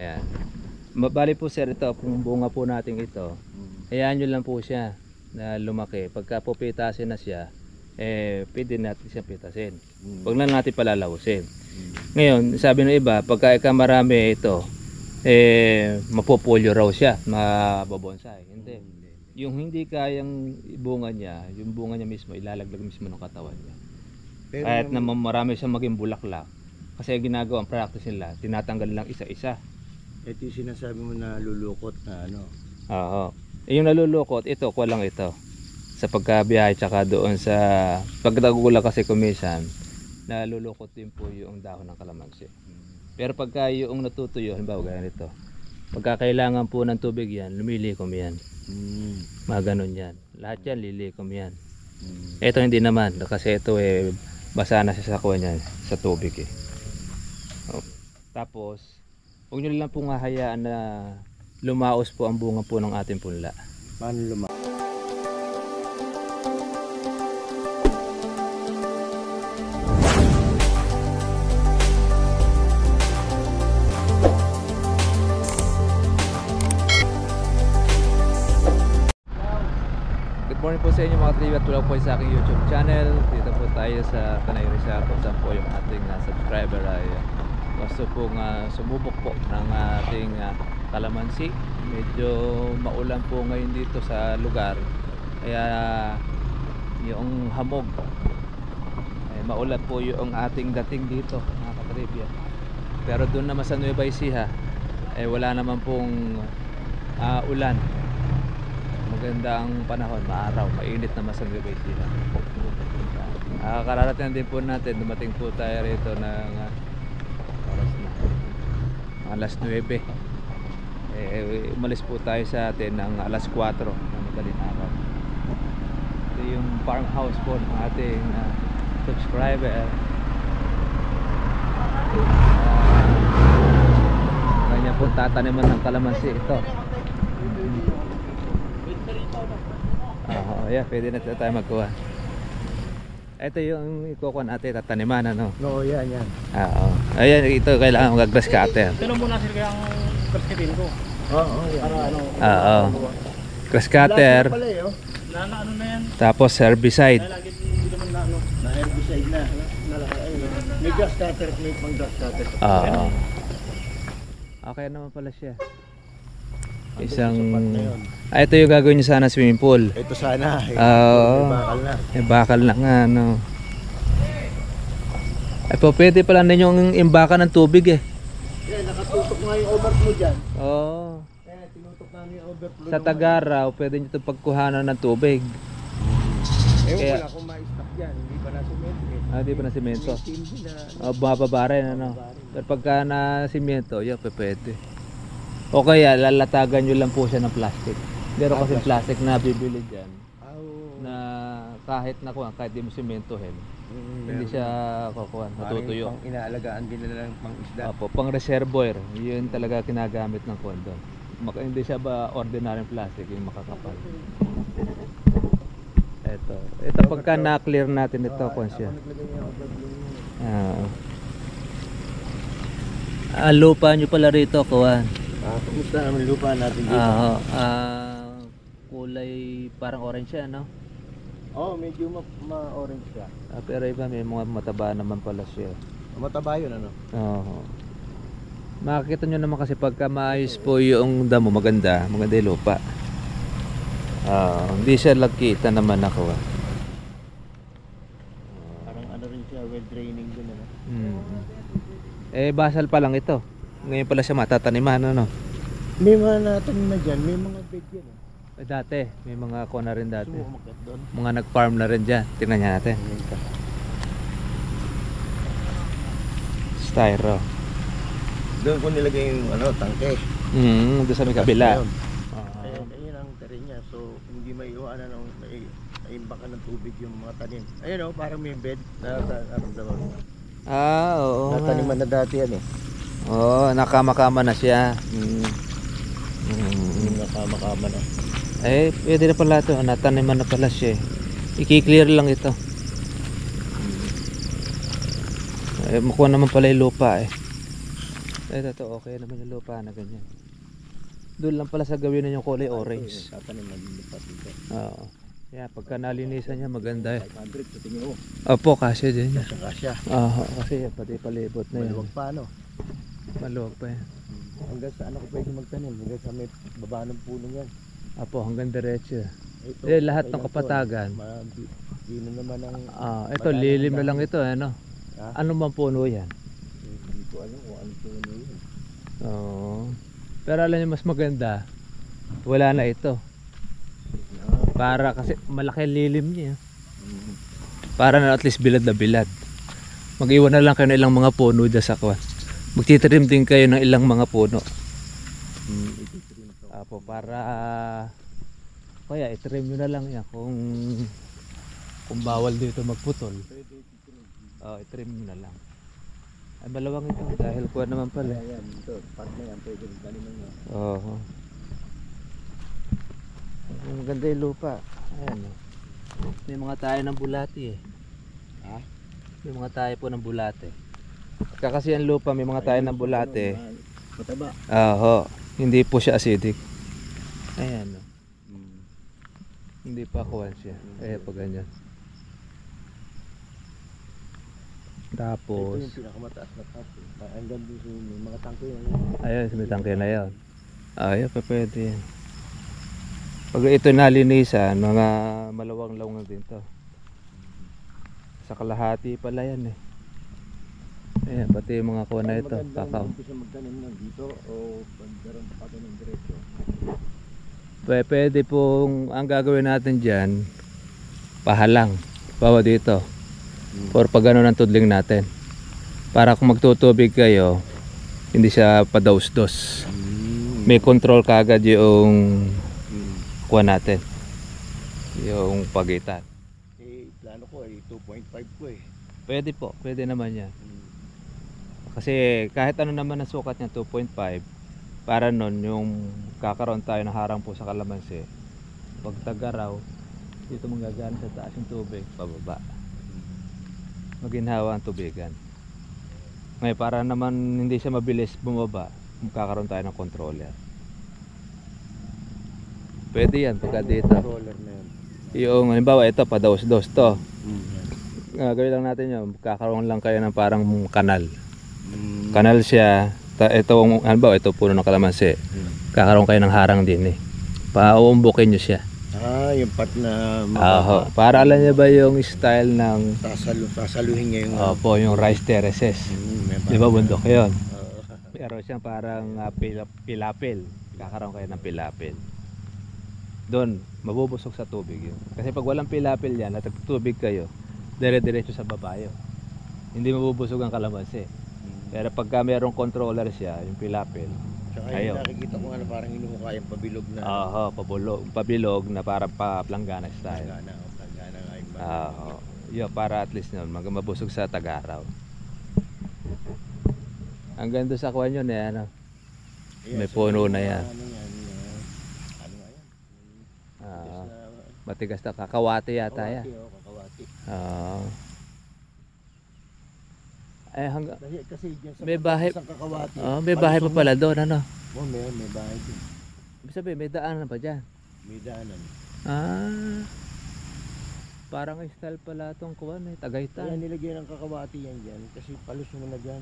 Ayan. Bali po sir, ito kung bunga po natin ito, hayaan nyo lang po siya na lumaki. Pagka po pitasin na siya, pwede natin siya pitasin. Huwag lang natin palalawusin. Ngayon, sabi ng iba, pagka marami ito, mapopolyo raw siya, mababonsai. Hindi. Yung hindi kayang bunga niya, yung bunga niya mismo, ilalaglag mismo ng katawan niya. Pero kahit naman marami siyang maging bulaklak, kasi ginagawa ang practice nila, tinatanggal lang isa-isa. Ito yung sinasabi mo na lulukot na ano. Oo. Yung nalulukot, ito, kuha lang ito. Sa pagkabiyahe, tsaka doon sa pagdagula kasi kumisan, nalulukot din po yung dahon ng kalamansi. Pero pagka yung natutuyo, halimbawa ganito, pagka kailangan po ng tubig yan, lumilikom yan. Mga ganun yan. Lahat yan, lilikom yan. Ito hindi naman, kasi ito basa na siya sa kuha niya, sa tubig eh. Tapos, huwag nyo lang pong hahayaan na lumaos po ang bunga po ng ating punla. Paano lumaos? Good morning po sa inyo mga tribe at tulad po sa aking YouTube channel. Dito po tayo sa Tanay Rizal kung saan po yung ating subscriber ay gusto pong sumubok po ng ating kalamansi. Medyo maulan po ngayon dito sa lugar, kaya yung hamog maulan po yung ating dating dito mga katribya. Pero doon naman sa Nueva Ecija wala naman pong ulan. Maganda ang panahon, maaraw, mainit naman sa Nueva Ecija. Kararating din po natin, dumating po tayo rito ng alas 9. Umalis po tayo sa atin ng alas 4 ng madaling araw. Ito yung farmhouse po ng ating subscriber. Kanya po tataniman ng kalamansi ito. Yeah, pwede na tayo magkuha. Ito yung ikukuha natin, tataniman ano? Oo, yan. Oo. Ayan, ito kailangan mag-grass cutter. Tanong muna sir kaya ang persitin ko. Oo, yan. Para ano? Oo. Grass cutter. Pala eh, oh. Na ano na yan? Tapos herbicide. Kaya lagi hindi naman na ano. Na herbicide na. May grass cutter, may pang grass cutter. Oo. Okay naman pala siya. Isang ito yung gagawin niyo sana swimming pool. Ito sana. Oo. Bakal na. Bakal na nga ano. Pwede pala ninyong imbakan ng tubig eh. Yan, nakatutok nga yung overflow dyan. Oo. Kaya tinutok namin yung overflow. Sa Tagaraw, pwede nyo itong pagkuhanan ng tubig. Wala kung ma-stop dyan. Hindi pa na semento eh. Hindi pa na simento. Hindi na. Bumababa rin ano. Pero pagka na simento, yun pwede. O kaya lalatagan nyo lang po siya ng plastic. Meron kasi plastic na bibili dyan na kahit di mo simentohin, hindi siya kukuha, natutuyo. Pang inaalagaan din nila ng pang isda. Opo, pang reservoir, yun talaga kinagamit ng kondom. Hindi siya ba ordinary plastic, yung makakapal. Ito pagka na-clear natin ito, konsya. Lupa nyo pala rito, kuwan. Kumusta naman lupa natin dito? Kulay parang orange siya, no? Oo, medyo ma-orange ka. Pero iba may mga mataba naman pala siya. Mataba yun ano? Oo. Makikita nyo naman kasi pagka maayos po yung damo, maganda yung lupa. Hindi siya lagkita naman ako. Parang ano rin siya, well draining din ano? Basal pa lang ito. Ngayon pala siya matataniman, ano? May mga natanim na dyan, may mga bed yan eh. Dati, may mga na rin dati. Sumumakit doon. Mga nag-farm na rin dyan. Tingnan niya natin. Styro. Doon ko nilagay yung tangke. Doon sa may kabila. Ayun ang tarin niya. So, hindi may iwanan ng naimbakan ng tubig yung mga tanim. Ayun parang may bed na naramdaman. Oo. Nataniman na dati yan eh. Oo, nakama-kama na siya. Nakama-kama na. Pwede na pala ito. Nataniman na pala siya. I-clear lang ito. Makuha naman pala yung lupa eh. Ito, okay naman yung lupa na ganyan. Doon lang pala sa gawin na yung kulay orange. Tatanim na lipat dito. Oo. Yeah, pagka nalinisan niya maganda. 500 sa tingin mo. Opo, kasi din yan. Kasya. Oo, kasi pati palibot na yan. Maluwag pa ano. Maluwag pa yan. Hanggang sa ano ko pwede magtanim. Hanggang sa may baba ng puno yan. Apo, hanggang diretso. Ito, Lahat okay ng lang kapatagan. to. Di na naman ang... Ito, lilim na lang ito, ano? Ha? Ano bang puno yan? Hindi ko alam kung anong puno yun. Oo. Pero alam niyo mas maganda, wala na ito. Para kasi malaki ang lilim niya. Para na at least bilad na bilad. Mag-iwan na lang kayo ng ilang mga puno dyan sa kwan. Magtitrim din kayo ng ilang mga puno. Apo, para kaya itrim nyo na lang yan kung bawal dito magputol. Itrim nyo na lang. Ay, malawang ito dahil kuha naman pala. Ayan, ito. Pag na yan, pwede rin tanim na yan. Oo. Maganda yung lupa. Ayan. May mga tayo ng bulati eh. Ha? May mga tayo po ng bulate. Kasi ang lupa may mga tayo ng bulate. Mataba. Oo. Hindi po siya acidic. Ayan. Hindi pa kuwan siya. Kaya pa ganyan. Tapos Ito yung pinakamataas na tangke. Hanggang doon sa may mga tangke yan. ayun, may tangke na yun. Ayun, pwede yan. Pag ito nalinisan, mga malawang lawang din to. Sa kalahati pala yan eh. Ayan, pati yung mga kuha na ito, kakao. Maganda magtanim na dito o pagdaroon pa ito ng diretso. Pwede pong, ang gagawin natin dyan, pahalang, bawa dito. Or pag gano'n ang tudling natin. Para kung magtutubig kayo, hindi siya padaus-dos. May control kagad yung kuha natin. Yung pagitan. Plano ko ay 2.5 ko eh. Pwede po, pwede naman yan. Kasi kahit ano naman ang sukat niya, 2.5. Para nun, yung kakaroon tayo ng harang po sa kalamansi. Pag tagaraw, dito manggagana sa taas yung tubig, pababa. Maginhawa ang tubigan. Ngayon, para naman hindi siya mabilis bumaba, magkakaroon tayo ng controller. Pwede yan pagka dito. Controller na yan. Yung halimbawa ito, padaus-dos to. Gawin lang natin yun, magkakaroon lang kayo ng parang kanal. Kanal siya, ito, halimbawa ito puno ng kalamansi. Kakaroon kayo ng harang din eh. Pauumbukin nyo siya. Yung part na Para alam niya ba yung style ng sasaluhin niya yung opo, yung rice terraces. Di ba bundok yun? Pero siyang parang pilapil. Kakaroon kayo ng pilapil. Doon, mabubusog sa tubig yun. Kasi pag walang pilapil yan at tubig kayo, dire-diretso sa babayo. Hindi mabubusog ang kalamansi. Pero pagka mayroong controller siya, yung pilapil, Tsaka ayun. yung nakikita ko nga parang hinuhuka yung pabilog na pabilog na parang planggana style. Planggana nga yung Yun, para at least nun, mabusog sa tagaraw. Hanggang doon sa kuwan yun eh, ano? May puno na yan. Ano nga yan? Matigas na kakawati yata yan. Kakawati. Kasi dyan sa May bahay. isang kakawati. May bahay pa pala doon, ano? May bahay din. Ibig sabihin, may daanan pa dyan. May daanan. Parang style pala itong kuwan eh, Kaya Tagaytay. nilagyan ng kakawati yan dyan kasi palos mo na dyan.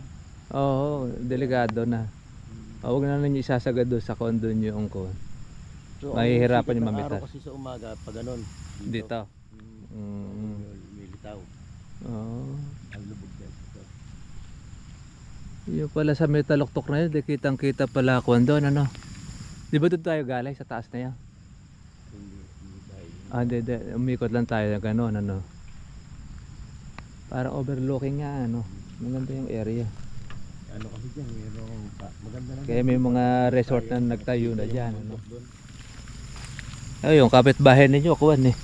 Oo, delikado na. Huwag na ninyo isasagad doon sa kondo nyo yung kuwan. So, Mahihirapan ang yung sikat ng mamitas. araw kasi sa umaga, pag ganun. Dito. May litaw. Ang lubog dyan. Yung pala sa may taluktok na yun, di kitang kita pala kuwan doon, ano? Di ba doon tayo galing sa taas na yan? Hindi. Umikot lang tayo na gano'n, ano? Parang overlooking nga, ano? Maganda yung area. Ano kasi dyan, maganda na. Kaya may mga resort na nagtayo na dyan, ano? Yung kapitbahay ninyo, kuwan eh.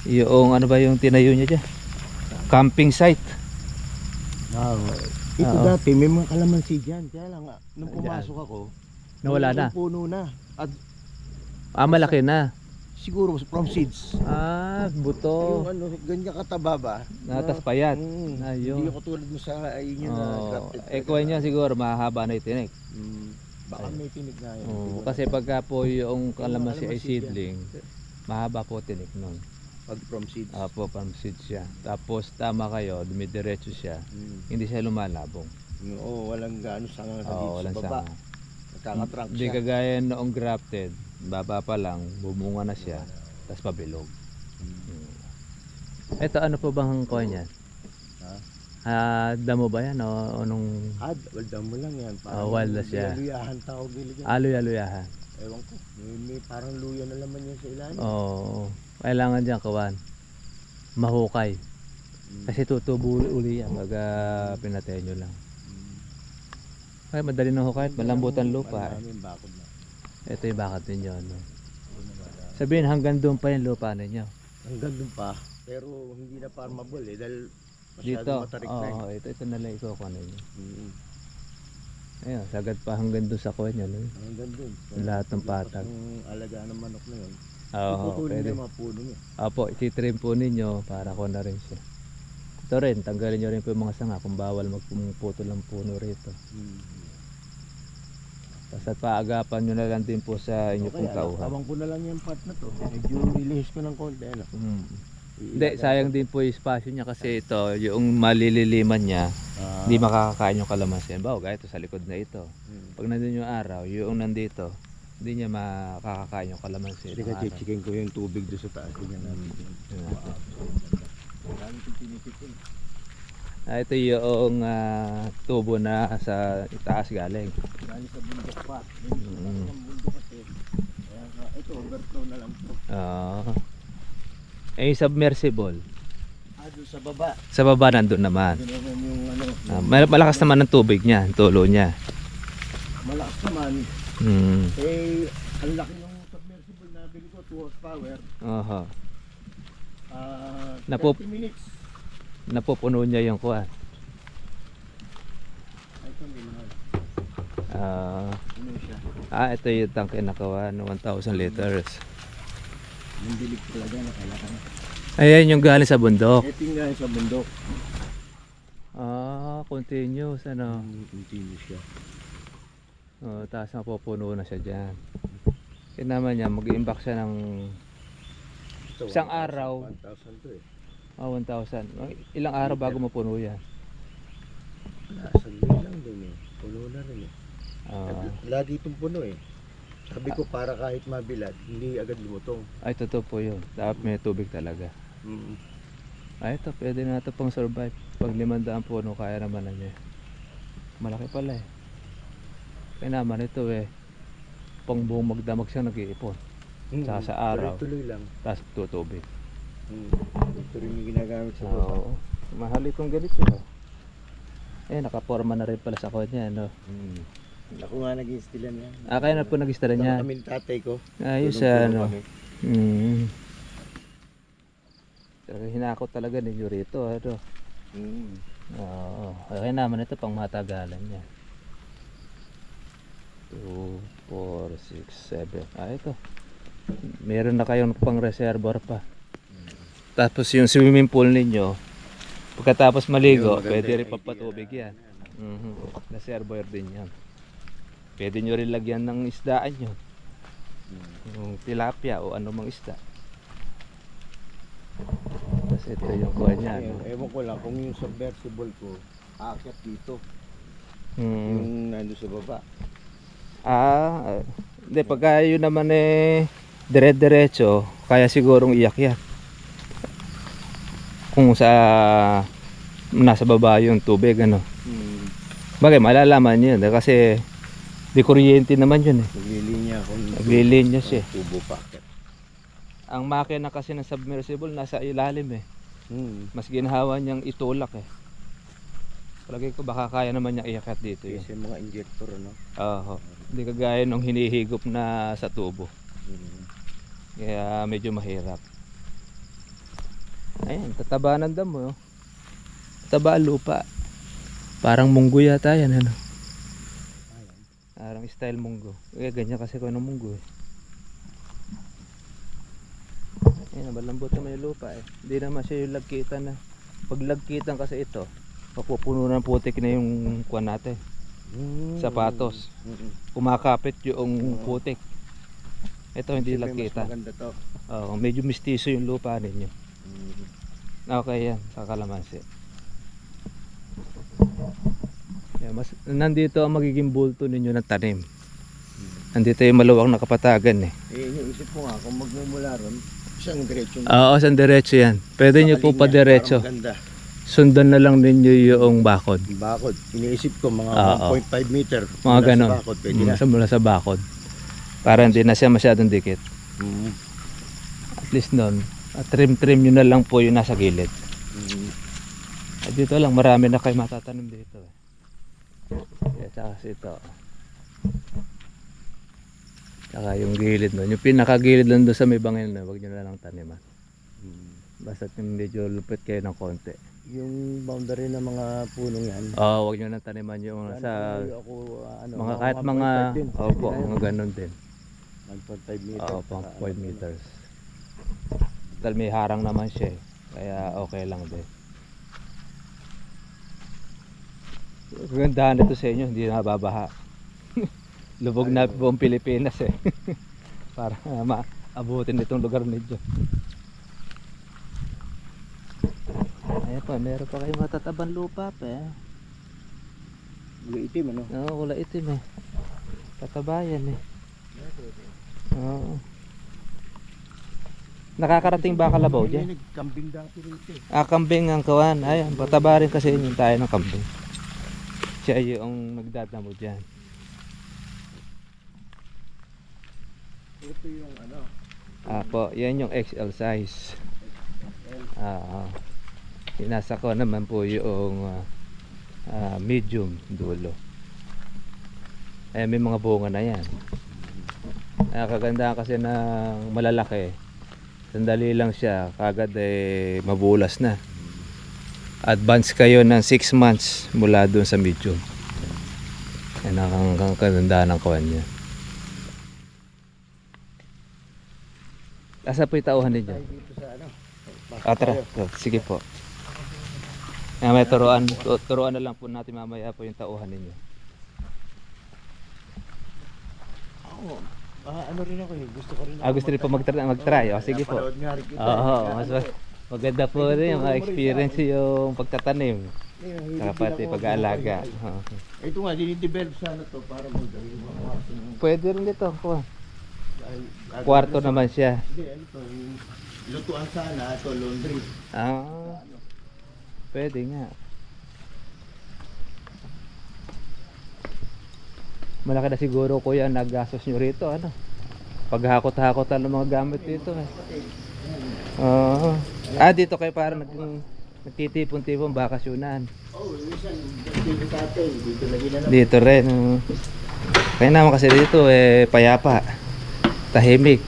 Yung ano ba yung tinayo niya dyan? Camping site. Ito dati, may mga kalamansi dyan. Kaya lang, nung pumasok ako, Nawala na. Puno na. At Malaki na. Siguro from seeds. Ah, buto. Yung ano, ganyan kataba ba? Natas payat. Hindi Ayun. yung katulad mo sa ayun yung Oh, grafted. kuha niya siguro mahaba na itinik. Baka may tinig na yun. Oh, kasi pagka po yung kalamansi ay kalamansi seedling, mahaba po tinik nun. Pag from seeds. Apo, from seed siya. Tapos tama kayo, dumidiretso siya. Hindi siya lumalabong. Oo, walang gaano sanga sa Oo, dito walang sa baba. sanga. Nagkakatrunk Hindi siya. kagaya noong grafted, baba pa lang, bumunga na siya, tapos pabilog. Ito ano po bang kuha niyan? Ha? Damo ba yan o nung Waldam mo lang yan. walda siya. Luyahan tawag nila dyan. aloy-aloyahan? Ewan ko. May parang luya na laman yan sa ilalim. Oo. Kailangan dyan kawan. Mahukay. Kasi tutubo uli yan pag pinatay nyo lang. Ay, madali na hukay. Malambutan lupa. Maraming bakod na. Ito yung bakit ninyo. No? Sabihin hanggang doon pa yung lupa ninyo. Hanggang dun pa. Pero hindi na farmable eh. Dahil Dito. masyadong matarik na eh. Oo, ito na lang ikuha ninyo. Mm. Ayun, sagad pa hanggang doon sa kuha nyo. No? Hanggang dun. Lahat ng patag. Yung alaga ng manok na yun. Oo, Puputulin pwede. yung mga puno niya. Opo, ititrim po ninyo para ko na rin siya. Ito rin, tanggalin nyo rin po yung mga sanga kung bawal magpuputol ng puno rito. Basta paagapan nyo na lang din po sa inyo pong tauhan. Abang ko na lang yung part na to. Medyo release ko ng konti. Ano? Hindi, sayang din po yung espasyo niya kasi ito, yung malililiman niya, hindi makakakain yung kalamansi. Bawa, gaya ito sa likod na ito. Pag nandun yung araw, yung nandito, hindi niya makakakain yung kalamansi. Hindi ka chichikin ko yung tubig doon sa taas. Tingnan namin. Ito yung tubo na sa itaas galing. Galing sa bundok pa. Yung bundok kasi. Kaya ito, overflow na lang po. Yung submersible. Doon sa baba. Sa baba nandun naman. Doon naman yung ano. Malakas naman ang tubig niya, ang tulo niya. Malakas naman. Mm. Eh, ang laki ng submersible na bili ko, 2 horsepower. Oho. 30 minutes. Napupuno niya yung kuha. Ito minahal. Ano siya? Ito yung tanke na kuha, 1,000 liters. Yung dilig talaga na kailangan. Ayan yung galing sa bundok. Ito yung galing sa bundok. Continuous ano. Continuous siya. Tapos napupuno na siya dyan. Kaya naman niya, mag-iimbak siya ng Ito, isang araw. 1,000 to eh. 1,000. Ilang araw bago mapuno yan? Saglit lang din eh. Puno na rin eh. Lagi itong puno eh. Sabi ko para kahit mabilad, hindi agad lumutong. Ay, totoo po yun. Dapat may tubig talaga. Ito, pwede na ito pang survive. Pag 500 puno, kaya naman na niya. Malaki pala eh. Kaya naman ito eh. Pang buong magdamag siya nag-iipon. Saka sa araw. Tuloy lang. Tapos tutubig. Ito rin yung ginagamit sa baba. Oo. Mahal itong ganito. Nakaporma na rin pala sa kanya. No? Ako nga nag-install yan. Kaya na po nag-install niya. Kami ni tatay ko. Ayos Tulong-tulong ano. kami. Hinakot talaga ninyo rito. Ano? Oo. Kaya naman ito pang matagalan niya. 2, 4, 6, 7. Ito. Meron na kayong pang reservoir pa. Tapos yung swimming pool ninyo, pagkatapos maligo, Maganda pwede yung rin papatubig yan. Reservoir din yan. Pwede nyo rin lagyan ng isdaan nyo. Yung tilapia o anumang isda. Tapos ito yung kuha niya. Ewan ko lang kung yung submersible ko, aakyat dito. Hmm. Yung nandun sa baba. Hindi, pagka yun naman dire-diretso, kaya sigurong iyak yan. Kung sa nasa baba yung tubig, ano. Bagay, malalaman yun. Kasi di kuryente naman yun eh. Naglilinya ako. Naglilinya siya. Tubo pa akyat. Ang makina kasi ng submersible nasa ilalim eh. Mas ginahawa niyang itulak eh. Palagay ko baka kaya naman niyang iakyat dito yun. Kasi mga injector, ano? Oo. Hindi kagaya nung hinihigop na sa tubo. Kaya medyo mahirap. Ayan, tataba ng damo. Tataba ang lupa. Parang munggo yata yan, ano? Parang style munggo. Ganyan kasi ko ng munggo eh. Yan, malambot naman yung lupa eh. Hindi naman siya yung lagkitan na. Pag lagkitan kasi ito, mapupuno ng putik na yung kuwan natin. Sapatos. Kumakapit yung putik. Ito hindi Siyempre, mas lagkitan. maganda to. Oo, medyo mistiso yung lupa ninyo. Okay yan, sa kalamansi. Yan, nandito ang magiging bulto ninyo ng tanim. Nandito yung maluwang na kapatagan eh. Yung isip ko nga, kung magmumula ron, isang diretsyo. Oo, isang diretso yan. Pwede nyo po pa diretso. Maganda. Sundan na lang ninyo yung bakod. Bakod. Iniisip ko mga Oo. 1.5 meter. Mga mula sa ganon. bakod, pwede na. Mula sa bakod. Para hindi na siya masyadong dikit. Mm. At least nun, trim-trim nyo na lang po yung nasa gilid. At dito lang, marami na kayo matatanim dito. At saka ito. Saka yung gilid nun. Yung pinakagilid lang doon sa may bangin na, huwag nyo na lang taniman. Basta yung medyo lupit kayo ng konti. Yung boundary ng mga punong yan. Oo, huwag nyo na taniman yung sa mga kahit mga, opo, mga ganun din. 1.5 meters. Oo, pang 5 meters. Dahil may harang naman siya eh. Kaya okay lang din. Gandahan ito sa inyo, hindi nababaha. Lubog na buong Pilipinas eh. Para maabutin itong lugar ninyo. Ayan pa, meron pa kayong matatabang lupa pa eh. Kulay itim ano? Oo, kulay itim eh. Tatabayan eh. Oo. Nakakarating ba kalabaw dyan? Kambing dati rito eh. Ah, kambing ang kawan. Ayan, pataba rin kasi yun tayo ng kambing. Siya yung nagdadamo dyan. Ito yung ano? Po, yan yung XL size. Inasa ko naman po yung medium dulo. Ayan, may mga bunga na yan. Kagandahan kasi ng malalaki. Sandali lang siya, kagad mabulas na. Advance kayo ng 6 months mula doon sa medium. Yan ang kagandahan ng kawan niya. Asa po yung tauhan ninyo? Dito sa ano? Tara. Sige po. May turuan na lang po natin mamaya po yung tauhan ninyo. Ano rin ako eh. Gusto ko rin ako. Gusto rin po mag-try. Sige po. Napanood nga rin kita. Oo, mas maganda po rin yung experience yung pagtatanim. Saka pati pag-aalaga. Ito nga, dinidevelop sana to para magdawin mga kwarto. Pwede rin dito. Kwarto naman siya. Hindi, ano to, yung lutuan sana, ito laundry. Pwede nga. Malaki na siguro kuya ang naggastos nyo rito. Ano? Paghakot-hakotan ng mga gamit dito. Dito kayo parang nagtitipon-tipon bakasyunan. Minsan, dito sa atin, dito lagi na lang. Dito rin. Kaya naman kasi dito payapa. Tahimik.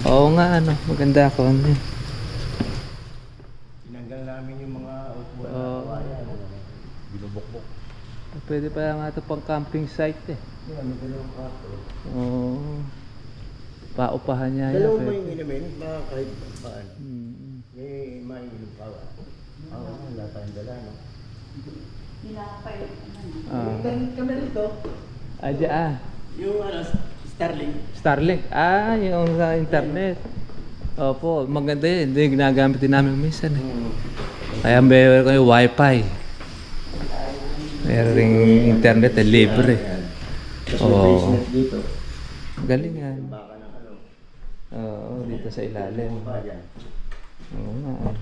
Oo nga, maganda ako. Tinanggal namin yung mga upuan na kawayan. Binubukbok. Pwede pa nga ito pang camping site eh. Ano dalawang kwarto? Oo. Paupahan niya. Dalawang may inumin, mga kahit paano. May mainom pa. Wala tayong dala, no? Kami rito. Yung Starlink. Starlink. Yung sa internet. Opo, maganda yun. Hindi ginagamit din namin minsan eh. Kaya meron kayo wifi. Meron ring internet libre. Oo. Dito. Galing yan. Baka ng ano. Oo, dito sa ilalim. Oo nga.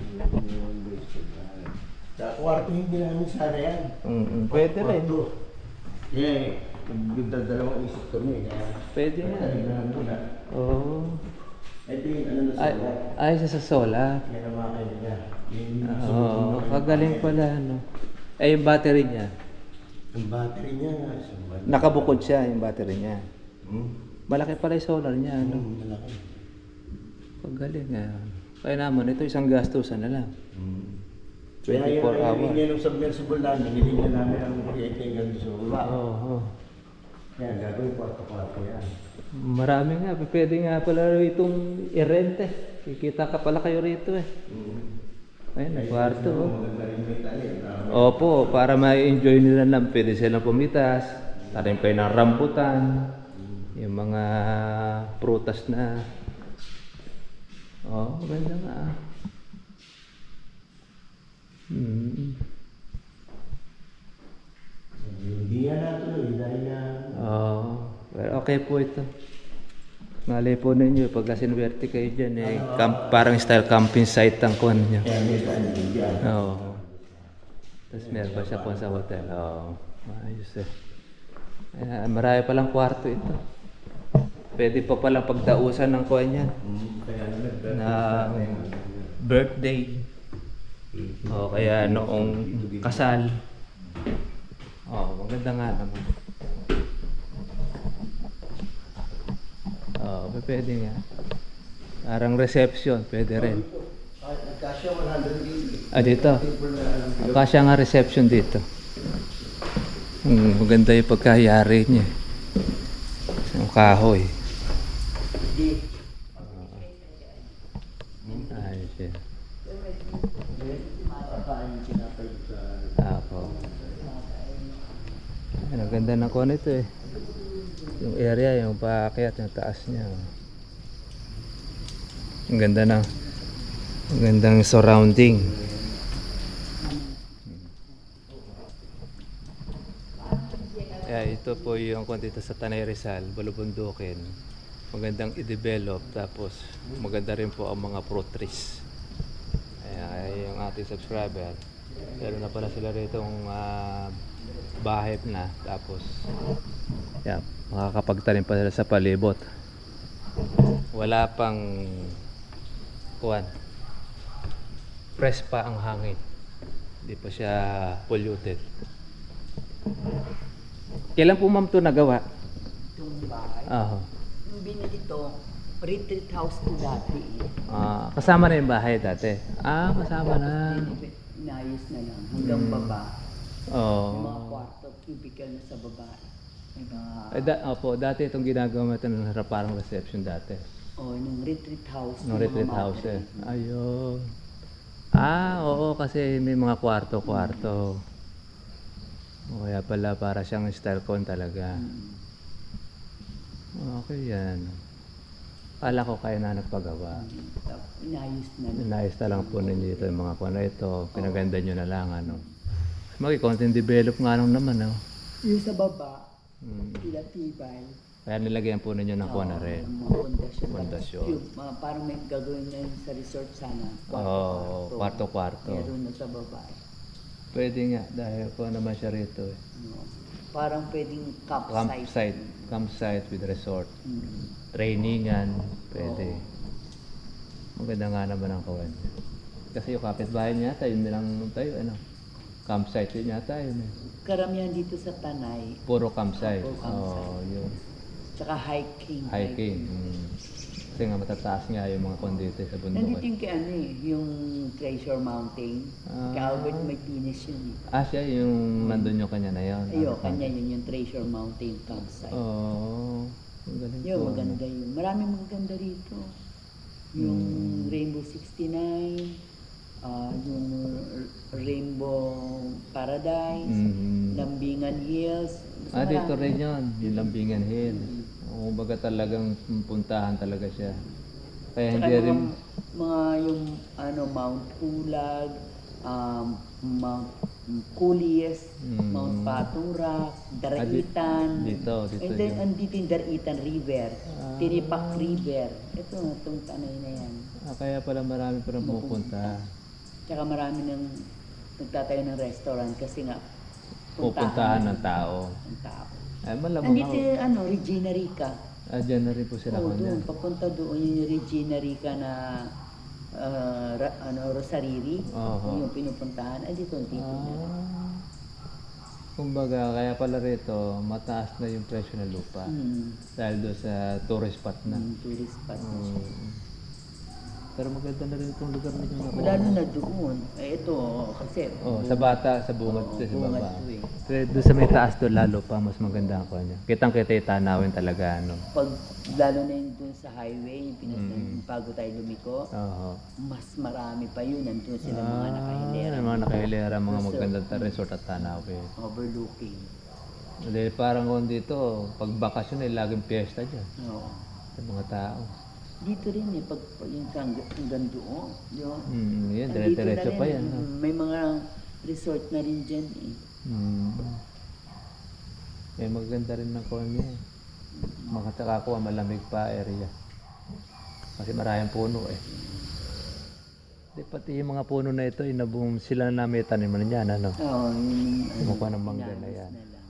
Sa kwarto hindi namin sana yan. Pwede rin. Yung dalawang isip kami. Pwede nga. Oo. Ito yung ano na solar. Ay, sa solar. Yan ang mga kanya. Oo, kagaling pala. Yung battery niya. Yung battery niya. Nakabukod siya yung battery niya. Malaki pala yung solar niya. Malaki. Kagaling nga. Kaya naman, ito isang gastusan na lang. 24 hours. Kaya yung submersible namin, nilingyan namin ang kuryente hanggang sa baba. Oo. Yan, gagawin kwarto-kwarto yan. Marami nga, pwede nga pala itong i-rent eh. Kikita ka pala kayo rito eh. Ayun, ang kwarto oh. Maganda rin may talim. Opo, para ma-enjoy nila lang, pwede silang pumitas. Tarim kayo ng rambutan. Yung mga prutas na. Oh, maganda nga. Hindi yan natuloy dahil na... Oh, well, okay po ito. Malay po ninyo, pagka sinwerte kayo dyan, eh, parang style camping site ang kuhan nyo. Kaya may saan din dyan. Oo. Tapos meron pa siya po sa hotel. Oo, ayos eh. Marami palang kwarto ito. Pwede pa palang pagdausan ng kuhan yan. Kaya Na birthday. O kaya noong kasal. Maganda nga naman. Pwede nga. Parang reception, pwede rin. Nagkasya 180. Dito. Kasya nga reception dito. Maganda yung pagkayari niya. Yung kahoy. Ayos yan. Ako. Ang ganda ng kuha nito eh. Yung area, yung paakyat, yung taas niya. Ang ganda ng magandang surrounding. Ito po yung kung dito sa Tanay Rizal, Balubundukin. Magandang i-develop, tapos maganda rin po ang mga fruit trees. Yung ating subscriber, meron na pala sila rito bahay na, tapos makakapagtanim pa sila sa palibot. Wala pang kuwan, fresh pa ang hangin, hindi pa siya polluted. Kailan po ma'am ito nagawa? Itong bahay. Yung binili ito, retreat house to dati. Kasama na yung bahay dati? Kasama na. Inayos na lang hanggang baba. Yung mga kwarto, cubicle na sa baba. Opo, dati itong ginagawa natin ng parang reception dati. Nung retreat house. Nung retreat house eh. Ayun. Oo, kasi may mga kwarto-kwarto. Kaya pala para siyang style con talaga. Okay yan. Kala ko kayo na nagpagawa. Inayos na lang. Inayos na lang po ninyo ito yung mga kuwan na ito. Pinaganda nyo na lang ano. Content develop nga nung naman Yung sa baba, tibay. Kaya nilagyan po ninyo ng kuwan na rin. Mga Pundasyon. Yung, parang may gagawin na yun sa resort sana. Kwarto-kwarto. Meron na sa baba. Pwede nga dahil kuwan naman siya rito eh. Parang pwedeng campsite. Campsite with resort. Trainingan, pwede. Maganda nga naman ang kawan. Kasi yung kapitbahay niya, yun nilang tayo, campsite yun yata yun eh. Karamihan dito sa Tanay. Puro campsite. Puro campsite. Yun. Tsaka hiking. Kasi nga matataas nga yung mga kondite sa bundok. Nandito yung yung Treasure Mountain. Kay Albert Martinez yun eh. Siya yung nandun yung kanya na yun. Kanya yun yung Treasure Mountain campsite. Magaling Yun, po, maganda yun. Maraming maganda rito. Yung Rainbow 69, yung Rainbow Paradise, Lambingan Hills. Dito rin yun, yung Lambingan Hills. Baga talagang puntahan talaga siya. Kaya hindi rin... yung Mount Pulag, Mount Kulis, Mount Patura, Daraitan. Dito And then, yun. andito yung Daraitan River, Tinipak River. Ito, itong tanay na yan. Kaya pala marami pa rin pumupunta. Tsaka marami nang nagtatayo ng restaurant kasi nga Pupuntahan ng tao. Ng tao. Malamang Andito Regina Rica. Diyan na rin po sila doon, papunta doon yung Regina Rica na Rosariri. Yung pinupuntahan. Dito ang tito na. Kumbaga, kaya pala rito, mataas na yung presyo ng lupa. Dahil doon sa tourist spot na. Tourist spot na siya. Pero maganda na rin itong lugar ninyo na. Lalo na doon. Ito, kasi... Sa bata, sa bungad Oo, ito, sa bungad baba. to eh. Pero doon sa may taas doon, lalo pa mas maganda ang kuha niya. Kitang-kita yung tanawin talaga, ano. Pag lalo na yun doon sa highway, yung bago tayo lumiko, Oo. mas marami pa yun. Nandun sila mga nakahilera. Mga nakahilera, mga Resort. magandang resort at tanawin. Overlooking. Dahil parang kung dito, pag bakasyon ay laging piyesta dyan. Oo. Sa mga tao. Dito rin eh, pag yung hanggang doon. Di ba? Yan, Nandito dire-diretso na pa rin, yan. No? May mga resort na rin dyan eh. Eh, maganda rin ng kuha niya. Makatakakuha, malamig pa area. Kasi maraming puno eh. Di, pati yung mga puno na ito, inabong sila na may taniman niyan, ano? Oo, yung Kumukuha ng mangga na inaayos yan. na lang.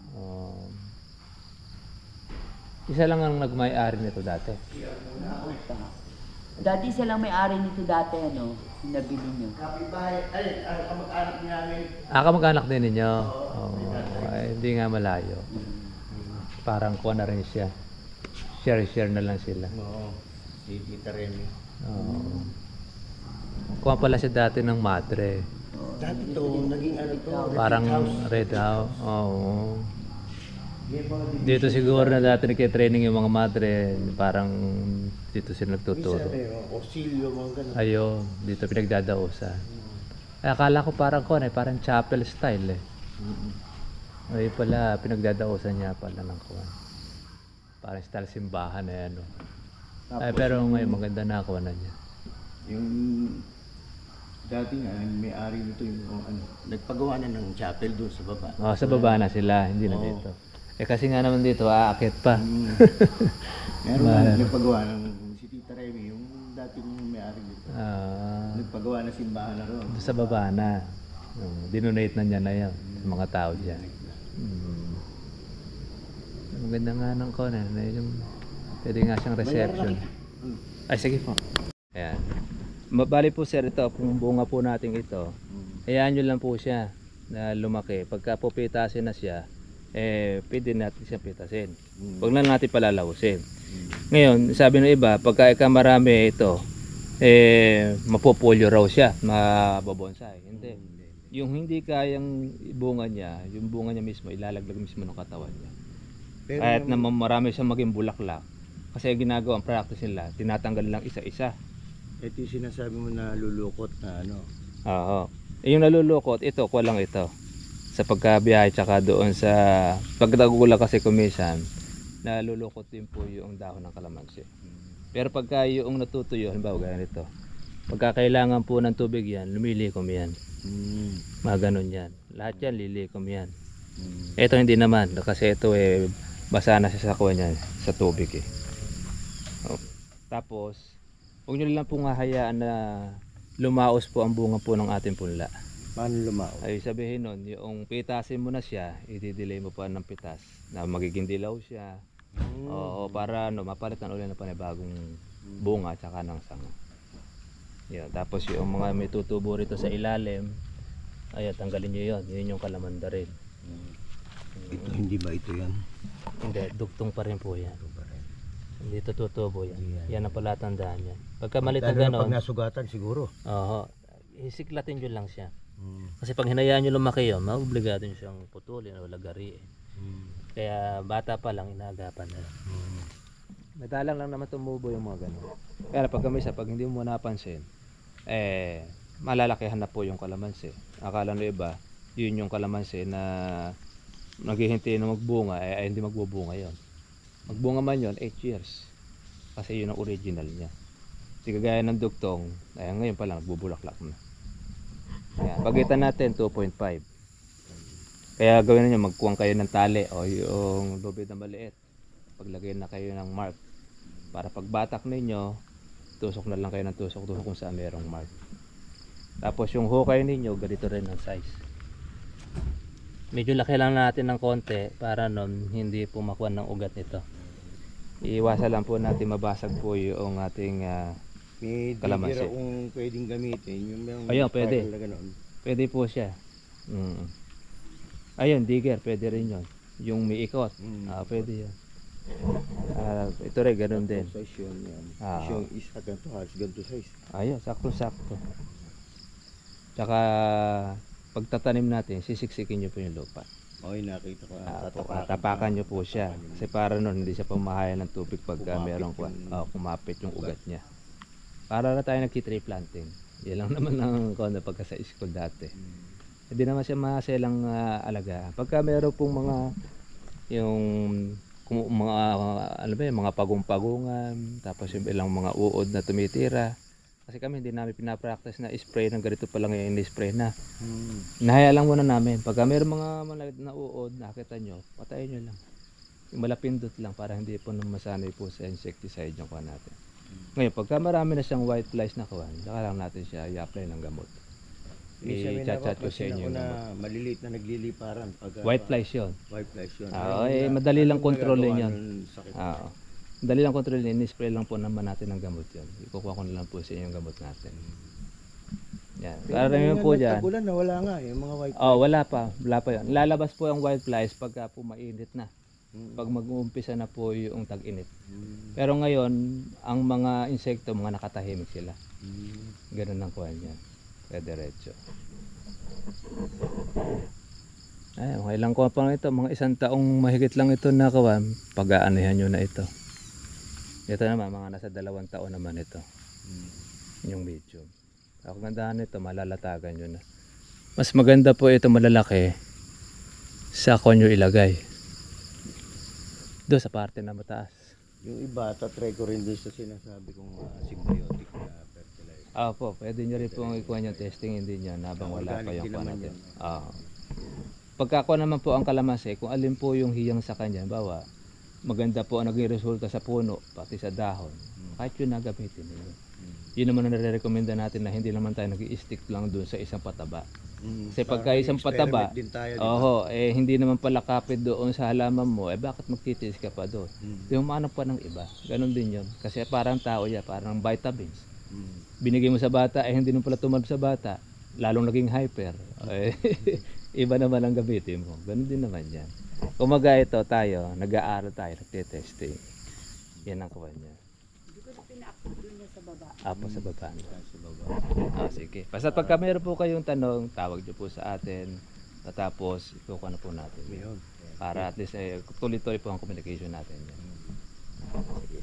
Isa lang ang nagmay-ari nito dati. Oo pa. Dati isa lang may-ari nito dati, ano, nabili nyo. Kapitbahay, kamag-anak niya namin. Kamag-anak din ninyo? Ay, hindi nga malayo. Parang kuha na rin siya. Share-share na lang sila. Oo, si Tita Remy. Kuha pala siya dati ng madre. Dati to, naging ano to, Parang red house. Oo. Dito siguro na dati nagke-training yung mga madre. Parang dito sila nagtuturo. Osilio, mga ganun. Ayun, dito pinagdadausan. Ay, akala ko parang parang chapel style eh. Ay pala, pinagdadausan niya pala ng kuwan. Parang style simbahan eh, ano. Ay, pero ngayon maganda na kuwan na niya. Yung dati nga, may-ari nito yung nagpagawa na ng chapel doon sa baba. Sa baba na sila, hindi na dito. Eh kasi nga naman dito, aakit pa. Meron na nagpagawa ng si Tita Remy, yung dating may-ari dito. Nagpagawa na simbahan na roon. Sa baba na. Dinonate na niya na yan sa mga tao dyan. Maganda nga ng kona. Pwede nga siyang reception. Ay, sige po. Ayan. Bali po sir, ito, kung bunga po natin ito, hayaan nyo lang po siya na lumaki. Pagka pupitasin na siya, pwede natin siya pitasin. Huwag lang natin palalawusin. Ngayon, sabi ng iba, pagka marami ito, mapupulyo raw siya, mababonsai. Hindi. Yung hindi kayang bunga niya, yung bunga niya mismo, ilalaglag mismo ng katawan niya. Kahit na marami siyang maging bulaklak. Kasi ginagawa ang practice nila, tinatanggal lang isa-isa. Ito yung sinasabi mo na lulukot na ano. Oo. Yung nalulukot, ito, kuha lang ito. Sa pagkabiyahe, tsaka doon sa pagdagula kasi kumisan, nalulukot din po yung dahon ng kalamansi. Pero pagka yung natutuyo, halimbawa ganito, pagka kailangan po ng tubig yan, lumilikom yan. Mga ganun yan. Lahat yan, lilikom yan. Ito hindi naman, kasi ito basa na siya sa kuha niya, sa tubig eh. Tapos, huwag nyo lang pong hahayaan na lumaos po ang bunga po ng ating punla. Paano lumao? Ay sabihin nun, yung pitasin mo na siya, i-delay mo pa ng pitas na magiging dilaw siya. Oo, para mapalitan ulit na panibagong bunga at saka ng sanga. Yan, tapos yung mga may tutubo rito sa ilalim, ay tanggalin nyo yun. Yun yung kalamanda rin. Ito, hindi ba ito yan? Hindi, dugtong pa rin po yan. Dito tutubo yan. Yan ang pala tandaan yan. Pagka malit na gano'n, pag nasugatan siguro. isiklatin nyo lang siya. Kasi pag hinayaan nyo lumaki yun, maobligado nyo siyang putulin o lagari eh. Kaya bata pa lang, inaagapan na lang. Madalang lang naman tumubo yung mga gano'n. Kaya pag pag hindi mo napansin, malalakihan na po yung kalamansi. Akala nyo iba, yun yung kalamansi na naghihintay na magbunga, hindi magbubunga yon. Magbunga man yon 8 years. Kasi yun ang original niya. Di kagaya ng dugtong, ngayon pa lang nagbubulaklak na. Ayan, pagitan natin 2.5. Kaya gawin niyo, magkuwang kayo ng tali o yung lubid na maliit. Paglagay na kayo ng mark. Para pagbatak ninyo, tusok na lang kayo ng tusok kung saan mayroong mark. Tapos yung hukay ninyo, ganito rin ang size. Medyo laki lang natin ng konti para hindi po makuha ng ugat nito. Iiwasan lang po natin mabasag po yung ating May kalamansi. digger kung pwedeng gamitin. Yung Ayun, pwede. na gano'n. Pwede po siya. Ayun, digger, pwede rin yun. Yung may ikot, pwede yun. ito rin, ganun din. Size yun yan. Ah. Yung isa ganito, halos ganito size. Ayun, sakto-sakto. Tsaka, pagtatanim natin, sisiksikin nyo po yung lupa. Okay, nakita ko. Tapakan nyo po siya. Kasi para nun, hindi siya pamahayan ng tubig pagka Kumapit merong yung- kumapit yung ugat niya. Para na tayo nagki-tree planting. Yan lang naman ang kondo pagka sa school dati. Hindi naman siya maselang alaga. Pagka meron pong mga yung mga ano ba yun, mga pagong-pagungan, tapos yung ilang mga uod na tumitira. Kasi kami hindi namin pinapractice na spray ng ganito pa lang yung spray na. Nahaya lang muna namin. Pagka meron mga malagad na uod, nakita nyo, patayin nyo lang. Yung malapindot lang para hindi po masanay po sa insecticide yung kuha natin. Ngayon, pagka marami na siyang white flies na kuha, saka lang natin siya i-apply ng gamot. I-chat-chat ko sa inyo yung na gamot. maliliit na nagliliparan. White flies yun. White flies yun. Madali lang kontrolin yan. Sakit. Dali lang kontrolin, in-spray lang po naman natin ng gamot yun. Ikukuha ko na lang po sa inyo yung gamot natin. Yan. Para naman po dyan. Tagulan na wala nga yung mga white Wala pa yun. Lalabas po yung white flies pagka po mainit na. Pag mag-uumpisa na po yung tag-init. Pero ngayon, ang mga insekto, mga nakatahimik sila. Ganun ang kuha niya. Diretso. Ay, okay lang ko pa ito. Mga 1 taong mahigit lang ito na kawan. Pag-aanihan nyo na ito. Ito naman, mga nasa 2 taon naman ito. Yung medium. Ang gandahan nito, malalatagan nyo na. Mas maganda po ito malalaki sa konyo ilagay. Doon sa parte na mataas. Yung iba, tatry ko rin doon sa sinasabi kong symbiotic na fertilizer. Po, pwede nyo rin pong ikuha nyo testing din yan habang wala pa Organic yung din kuha naman natin. yan. Pagkakuha naman po ang kalamansi, kung alin po yung hiyang sa kanya, bawa, maganda po ang naging resulta sa puno, pati sa dahon. Kahit yun na gamitin ninyo. Yun naman ang nare-recommenda natin na hindi naman tayo nag-i-stick lang doon sa isang pataba. Kasi pagka isang pataba, hindi naman pala kapit doon sa halaman mo, bakit magtitiis ka pa doon? Yung maano pa ng iba, ganun din yun. Kasi parang tao yan, parang vitamins. Binigay mo sa bata, hindi naman pala tumab sa bata, lalong naging hyper. Iba naman ang gamitin mo. Ganun din naman yan. Kumaga ito tayo, nag-aaral tayo, nagtitesting. Yan ang kuha niya. Hindi ko na pina-upload doon niya sa baba. Sa baba. Sige. Basta pagka meron po kayong tanong, tawag niyo po sa atin. Tapos, ikukuha na po natin. Para at least tuloy-tuloy po ang communication natin. Sige.